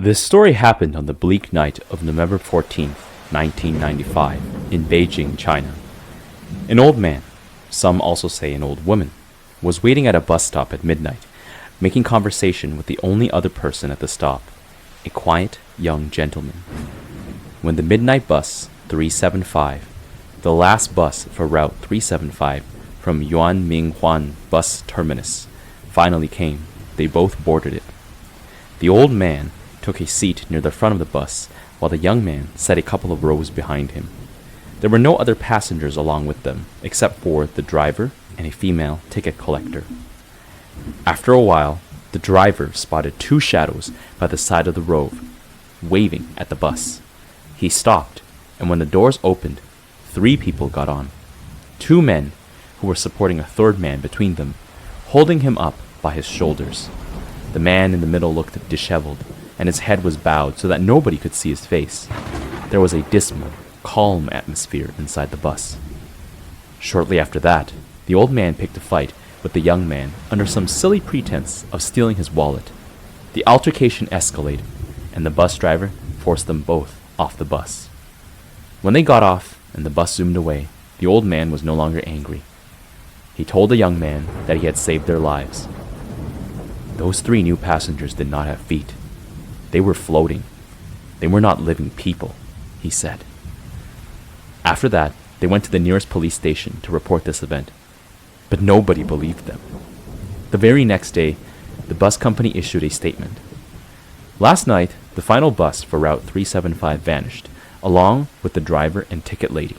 This story happened on the bleak night of November 14th, 1995, in Beijing, China. An old man, some also say an old woman, was waiting at a bus stop at midnight, making conversation with the only other person at the stop, a quiet young gentleman. When the midnight bus 375, the last bus for Route 375 from Yuanminghuan bus terminus, finally came, they both boarded it. The old man took a seat near the front of the bus, while the young man sat a couple of rows behind him. There were no other passengers along with them, except for the driver and a female ticket collector. After a while, the driver spotted two shadows by the side of the road, waving at the bus. He stopped, and when the doors opened, 3 people got on. 2 men, who were supporting a third man between them, holding him up by his shoulders. The man in the middle looked disheveled, and his head was bowed so that nobody could see his face. There was a dismal, calm atmosphere inside the bus. Shortly after that, the old man picked a fight with the young man under some silly pretense of stealing his wallet. The altercation escalated, and the bus driver forced them both off the bus. When they got off and the bus zoomed away, the old man was no longer angry. He told the young man that he had saved their lives. Those 3 new passengers did not have feet. They were floating. They were not living people, he said. After that, they went to the nearest police station to report this event, but nobody believed them. The very next day, the bus company issued a statement. Last night, the final bus for Route 375 vanished, along with the driver and ticket lady.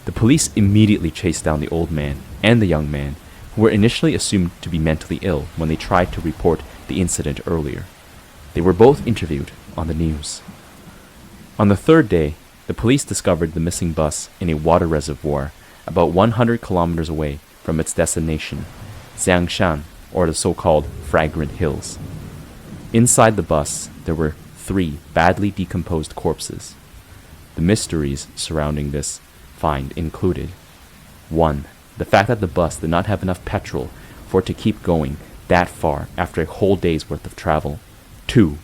The police immediately chased down the old man and the young man, who were initially assumed to be mentally ill when they tried to report the incident earlier. They were both interviewed on the news. On the 3rd day, the police discovered the missing bus in a water reservoir about 100 kilometers away from its destination, Xiangshan, or the so-called Fragrant Hills. Inside the bus, there were 3 badly decomposed corpses. The mysteries surrounding this find included: 1. The fact that the bus did not have enough petrol for it to keep going that far after a whole day's worth of travel. 2.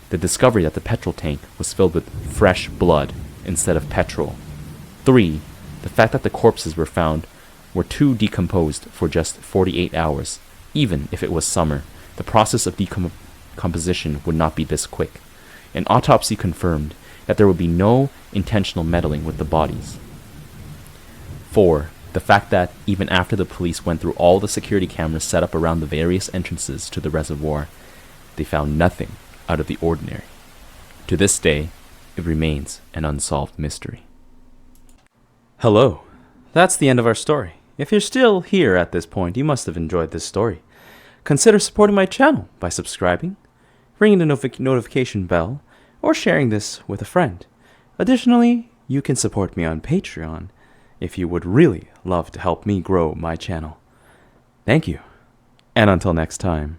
The discovery that the petrol tank was filled with fresh blood instead of petrol. 3. The fact that the corpses were too decomposed for just 48 hours. Even if it was summer, the process of decomposition would not be this quick. An autopsy confirmed that there would be no intentional meddling with the bodies. 4. The fact that even after the police went through all the security cameras set up around the various entrances to the reservoir, they found nothing out of the ordinary. To this day, it remains an unsolved mystery. Hello, that's the end of our story. If you're still here at this point, you must have enjoyed this story. Consider supporting my channel by subscribing, ringing the notification bell, or sharing this with a friend. Additionally, you can support me on Patreon if you would really love to help me grow my channel. Thank you, and until next time.